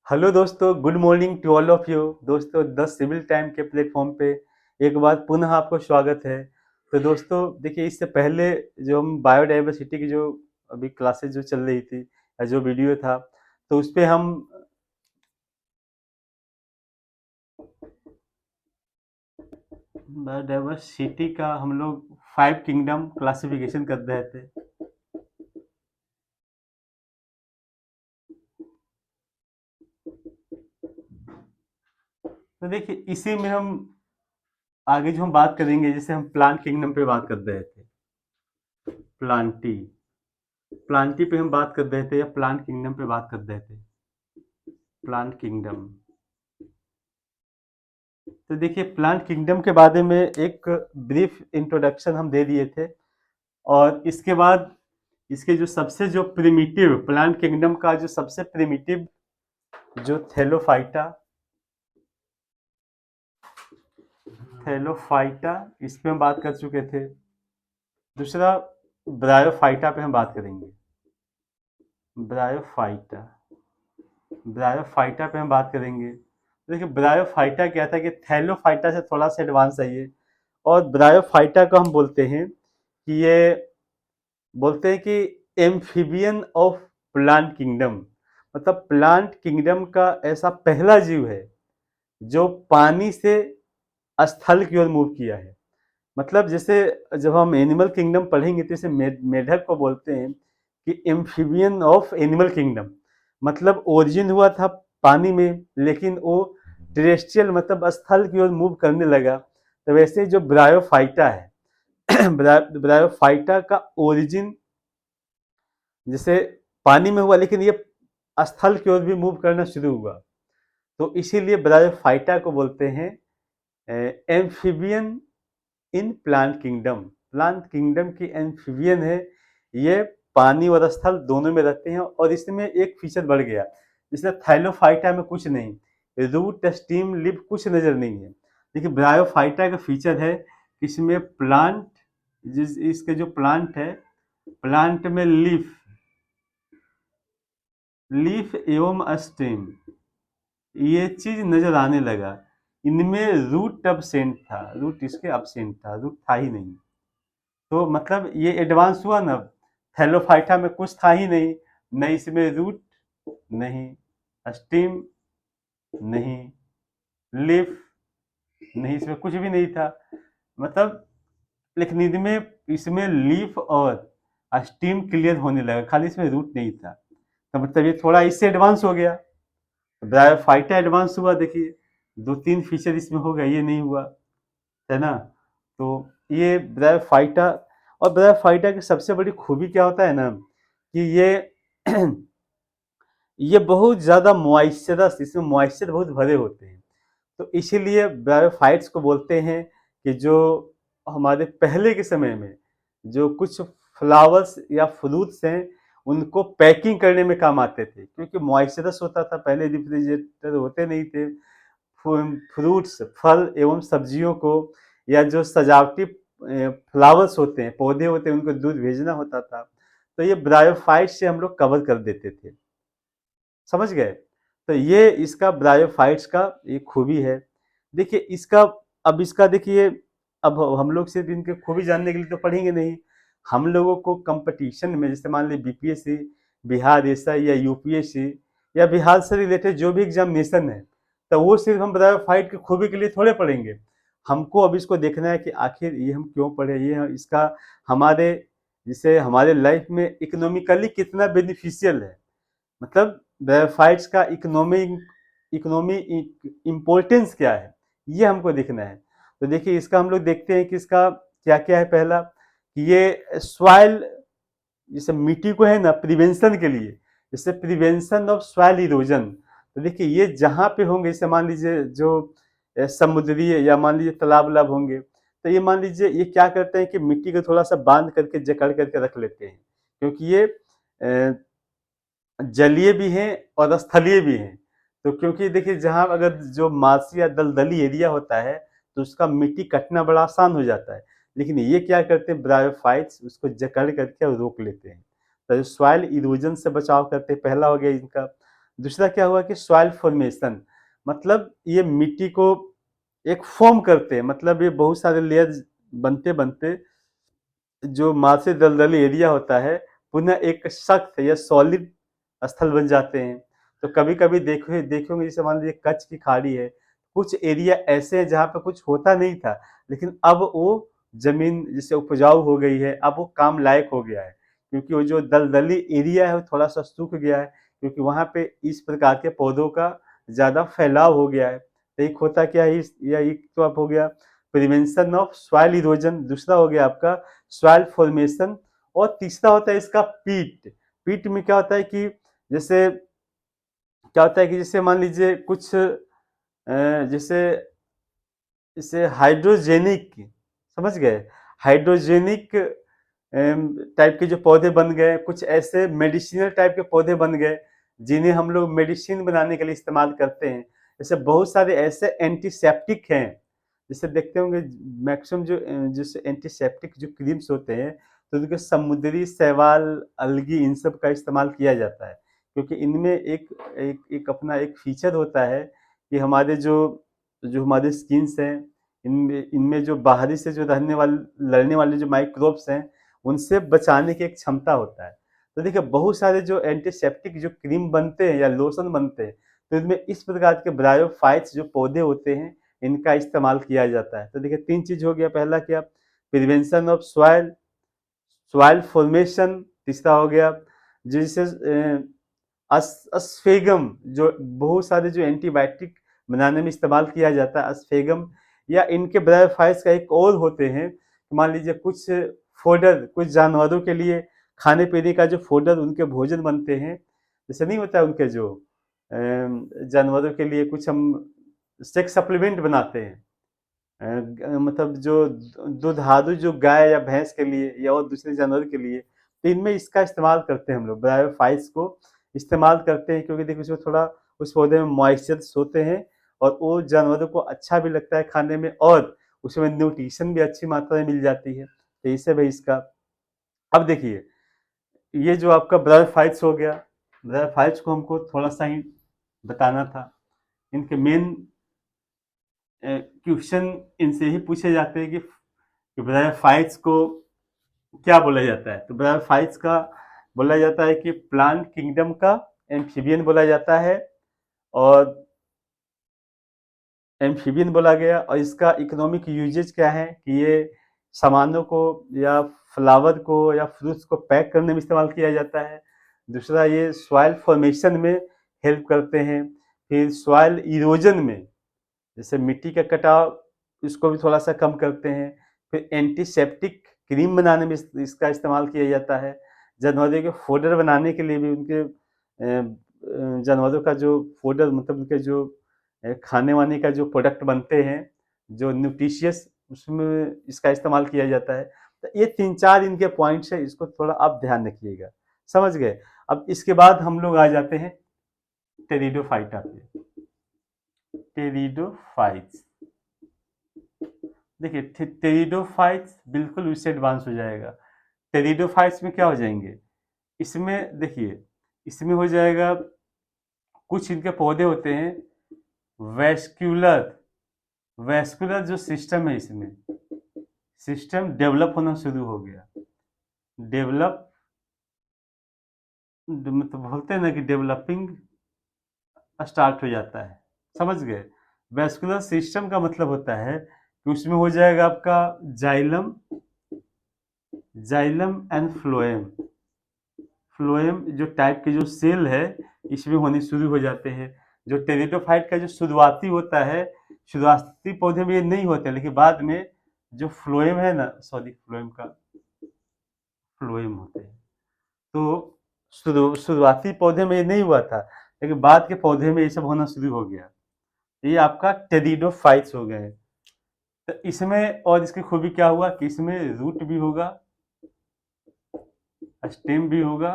Hello दोस्तों, good morning to all of you. दोस्तों, the civil time के platform पे एक बार पुनः आपको स्वागत है। तो दोस्तों देखिए, इससे पहले जो हम बायोडाइवर्सिटी की जो अभी क्लासेस जो चल रही थी या जो वीडियो था, तो उस पे हम बायोडाइवर्सिटी का हम लोग 5 किंगडम क्लासिफिकेशन कर रहे थे। तो देखिए, इसी में हम आगे जो हम बात करेंगे, जैसे हम प्लांट किंगडम पे बात कर रहे थे। प्लांटी प्लांटी पे हम बात कर रहे थे या प्लांट किंगडम पे बात कर रहे थे। Plant kingdom. तो देखिए, प्लांट किंगडम के बारे में एक ब्रीफ इंट्रोडक्शन हम दे दिए थे। और इसके बाद इसके जो सबसे जो प्रिमिटिव प्लांट किंगडम का जो सबसे प्रिमिटिव जो थैलोफाइटा इस पे हम बात कर चुके थे। दूसरा, ब्रायोफाइटा पे हम बात करेंगे। ब्रायोफाइटा ब्रायोफाइटा पे हम बात करेंगे। तो देखिए, ब्रायोफाइटा क्या था कि थैलोफाइटा से थोड़ा सा एडवांस है ये। और ब्रायोफाइटा को हम बोलते हैं कि एम्फीबियन ऑफ प्लांट किंगडम। मतलब प्लांट किंगडम का ऐसा पहला जीव है जो पानी से स्थल की ओर मूव किया है। मतलब जैसे जब हम एनिमल किंगडम पढ़ेंगे तो इसे मेढक को बोलते हैं कि एम्फीबियन ऑफ एनिमल किंगडम। मतलब ओरिजिन हुआ था पानी में, लेकिन वो टेरेस्ट्रियल मतलब स्थल की ओर मूव करने लगा। तो वैसे जो ब्रायोफाइटा है ब्रायोफाइटा का ओरिजिन जैसे पानी में हुआ, लेकिन ये स्थल की ओर भी मूव करना शुरू हुआ। तो इसीलिए ब्रायोफाइटा को बोलते हैं amphibian in plant kingdom. Plant kingdom की एम्फीबियन है ये, पानी और स्थल दोनों में रहते हैं। और इसमें एक फीचर बढ़ गया, जिसमें थैलोफाइटा में कुछ नहीं, रूट स्टीम लिप कुछ नजर नहीं है। देखिए, ब्रायोफाइटा का फीचर है कि इसमें प्लांट जिस इसके जो प्लांट है, प्लांट में लीफ एवं स्टेम ये चीज नजर आने लगा। इनमें रूट एब्सेंट था, रूट इसके एब्सेंट था, रूट था ही नहीं। तो मतलब ये एडवांस हुआ ना। थैलोफाइटा में कुछ था ही नहीं, न इसमें रूट, नहीं स्टीम, नहीं लीफ, नहीं इसमें कुछ भी नहीं था। मतलब लेकिन इनमें इसमें लीफ और स्टीम क्लियर होने लगा, खाली इसमें रूट नहीं था। तो मतलब ये थोड़ा इससे एडवांस हो गया। ब्रायोफाइटा एडवांस हुआ, देखिए 2-3 फीचर इसमें हो गया, ये नहीं हुआ, है ना। तो ये ब्रायोफाइटा। और ब्रायोफाइटा की सबसे बड़ी खूबी क्या होता है ना, कि ये बहुत ज्यादा मॉइस्चरस, इसमें मॉइस्चर बहुत भरे होते हैं। तो इसीलिए ब्रायोफाइट्स को बोलते हैं कि जो हमारे पहले के समय में जो कुछ फ्लावर्स या फ्रूट्स हैं, उनको पैकिंग करने में काम आते थे, क्योंकि मॉइस्चरस होता था, पहले रेफ्रिजरेटर होते नहीं थे। फ्रूट्स, फल एवं सब्जियों को, या जो सजावटी फ्लावर्स होते हैं, पौधे होते हैं, उनको दूध भेजना होता था। तो ये ब्रायोफाइट से हम लोग कवर कर देते थे। समझ गए। तो ये इसका ब्रायोफाइट्स का ये खूबी है। देखिए इसका, अब इसका देखिए, अब हम लोग सिर्फ इनके खूबी जानने के लिए तो पढ़ेंगे नहीं। हम लोगों को कंपटीशन में, जैसे मान ली बीपीएससी, बिहार एसआई या यूपीएससी, या बिहार से रिलेटेड जो भी एग्जामिनेशन है, तो वो सिर्फ हम ब्रायोफाइट की खूबी के लिए थोड़े पढ़ेंगे। हमको अब इसको देखना है कि आखिर ये हम क्यों पढ़े, ये इसका हमारे, जिसे हमारे लाइफ में इकोनॉमिकली कितना बेनिफिशियल है। मतलब ग्रेफाइट्स का इकोनॉमी इम्पोर्टेंस क्या है, ये हमको देखना है। तो देखिए, इसका हम लोग देखते हैं कि इसका क्या क्या है। पहला कि ये सॉइल, जैसे मिट्टी को है ना प्रिवेंशन के लिए, जैसे प्रिवेंशन ऑफ सॉइल इरोजन। तो देखिए, ये जहाँ पे होंगे, जैसे मान लीजिए जो समुद्री या मान लीजिए तालाब उलाब होंगे, तो ये मान लीजिए ये क्या करते हैं कि मिट्टी को थोड़ा सा बांध करके जकड़ करके रख लेते हैं, क्योंकि ये जलीय भी हैं और स्थलीय भी हैं। तो क्योंकि देखिए, जहाँ अगर जो मार्शी या दलदली एरिया होता है, तो उसका मिट्टी कटना बड़ा आसान हो जाता है। लेकिन ये क्या करते हैं, ब्रायोफाइट्स उसको जकड़ करके और रोक लेते हैं। तो सॉइल इरोजन से बचाव करते हैं, पहला हो गया इनका। दूसरा क्या हुआ कि सॉइल फॉर्मेशन, मतलब ये मिट्टी को एक फॉर्म करते हैं, मतलब ये बहुत सारे लेयर्स बनते-बनते जो मार्शी दलदली एरिया होता है, पुनः एक सख्त या सॉलिड स्थल बन जाते हैं। तो कभी-कभी देखोगे जैसे मान लीजिए कच्छ की खाड़ी है, कुछ एरिया ऐसे हैं जहाँ पे कुछ होता नहीं था, लेकिन अब वो ज़मीन जैसे उपजाऊ हो गई है, अब वो काम लायक हो गया है। क्योंकि वो जो दलदली एरिया है वो थोड़ा-सा सूख गया है, क्योंकि वहाँ पे इस प्रकार के पौधों का ज़्यादा फैलाव हो गया है। तो एक होता क्या है इस या एक तो अब हो गया प्रिवेंशन ऑफ सॉइल इरोजन, दूसरा हो गया आपका सॉइल फॉर्मेशन और तीसरा होता है इसका पीट। पीट में क्या होता है कि जैसे क्या होता है कि जैसे मान लीजिए कुछ जैसे जैसे हाइड्रोजेनिक, समझ गए? हाइड्रोजेनिक टाइप के जो पौधे बन गए, कुछ ऐसे मेडिसिनल टाइप के पौधे बन गए, जिन्हें हम लोग मेडिसिन बनाने के लिए इस्तेमाल करते हैं। जैसे बहुत सारे ऐसे एंटीसेप्टिक हैं, जैसे देखते होंगे मैक्सिमम जैसे एंटीसेप्टिक जो क्रीम्स होते हैं, तो उनके समुद्री शैवाल, अलगी इन सब का इस्तेमाल किया जाता है। क्योंकि इनमें एक एक एक अपना एक फीचर होता है कि हमारे जो जो हमारे स्किन्स हैं, इनमें इनमें जो बाहरी से जो लड़ने वाले जो माइक्रोब्स हैं, उनसे बचाने की एक क्षमता होता है। तो देखिए बहुत सारे जो एंटीसेप्टिक जो क्रीम बनते हैं या लोशन बनते हैं, तो इनमें इस प्रकार के ब्रायोफाइट्स जो पौधे होते हैं, इनका इस्तेमाल किया जाता है। तो देखिए 3 चीज़ हो गया, पहला क्या prevention of soil, soil formation, तीसरा हो गया जिसे अस्फेगम, जो बहुत सारे जो एंटीबायोटिक बनाने में इस्तेमाल किया जाता है, अस्फेगम या इनके ब्रायोफाइट्स का एक और होते हैं, मान लीजिए कुछ फोडर, कुछ जानवरों के लिए खाने-पीने का जो फोडर उनके भोजन बनते हैं, जैसे नहीं होता है उनके जो जानवरों के लिए कुछ हम सेक्स सप्लीमेंट बनाते हैं। मतलब जो दुधारू जो गाय या भैंस के लिए या और दूसरे जानवर के लिए, तो इनमें इसका इस्तेमाल करते हैं हम लोग, ब्रायोफाइट्स को इस्तेमाल करते हैं, क्योंकि देखिए उसमें थोड़ा उस पौधे में मॉइस्चर्स होते हैं और वो जानवरों को अच्छा भी लगता है खाने में और उसमें न्यूट्रिशन भी अच्छी मात्रा में मिल जाती है। तो इससे भी इसका अब देखिए ये जो आपका ब्रायोफाइट्स हो गया, ब्रायोफाइट्स को हमको थोड़ा-सा ही बताना था। इनके मेन क्वेश्चन इनसे ही पूछे जाते हैं कि ब्रायोफाइट्स को क्या बोला जाता है? तो ब्रायोफाइट्स का बोला जाता है कि प्लांट किंगडम का एम्फीबियन बोला जाता है और एम्फीबियन बोला गया और इसका इकोनॉमिक यूजेज क्या है कि ये सामानों को या फ्लावर को या फ्रूट्स को पैक करने में इस्तेमाल किया जाता है। दूसरा ये सॉइल फॉर्मेशन में हेल्प करते हैं। फिर सॉइल इरोजन में जैसे मिट्टी का कटाव इसको भी थोड़ा-सा कम करते हैं। फिर एंटीसेप्टिक क्रीम बनाने में इसका इस्तेमाल किया जाता है। जानवरों के फ़ोडर बनाने के लिए भी उनके जानवरों का जो फ़ोडर मतलब उनके जो खाने-वाने का जो प्रोडक्ट बनते हैं, जो न्यूट्रिशियस उसमें इसका इस्तेमाल किया जाता है। तो ये 3-4 इनके पॉइंट्स हैं, इसको थोड़ा आप ध्यान रखिएगा। समझ गए? अब इसके बाद हम लोग आ जाते हैं टेरिडोफाइटा पे। टेरिडोफाइट्स देखिए टेरिडोफाइट्स बिल्कुल उससे एडवांस हो जाएगा। टेरिडोफाइट्स में क्या हो जाएंगे, इसमें देखिए इसमें हो जाएगा कुछ इनके पौधे होते हैं वैस्कुलर, वैस्कुलर जो सिस्टम है इसमें सिस्टम डेवलप होना शुरू हो गया। डेवलप मतलब बोलते हैं ना कि डेवलपिंग स्टार्ट हो जाता है, समझ गए? वैस्कुलर सिस्टम का मतलब होता है कि उसमें हो जाएगा आपका xylem, xylem and phloem, phloem जो टाइप के जो सेल है इसमें होने शुरू हो जाते हैं। जो टेरिडोफाइट का जो शुरुआती होता है, शुरुआती पौधे में ये नहीं होते, लेकिन बाद में जो फ्लोएम है ना, सॉरी फ्लोएम का फ्लोएम होते हैं, तो शुरुआती पौधे में ये नहीं हुआ था, लेकिन बाद के पौधे में ये सब होना शुरू हो गया। ये आपका टेरिडोफाइट्स हो गए। तो इसमें और इसकी खूबी क्या हुआ कि इसमें रूट भी होगा, स्टेम भी होगा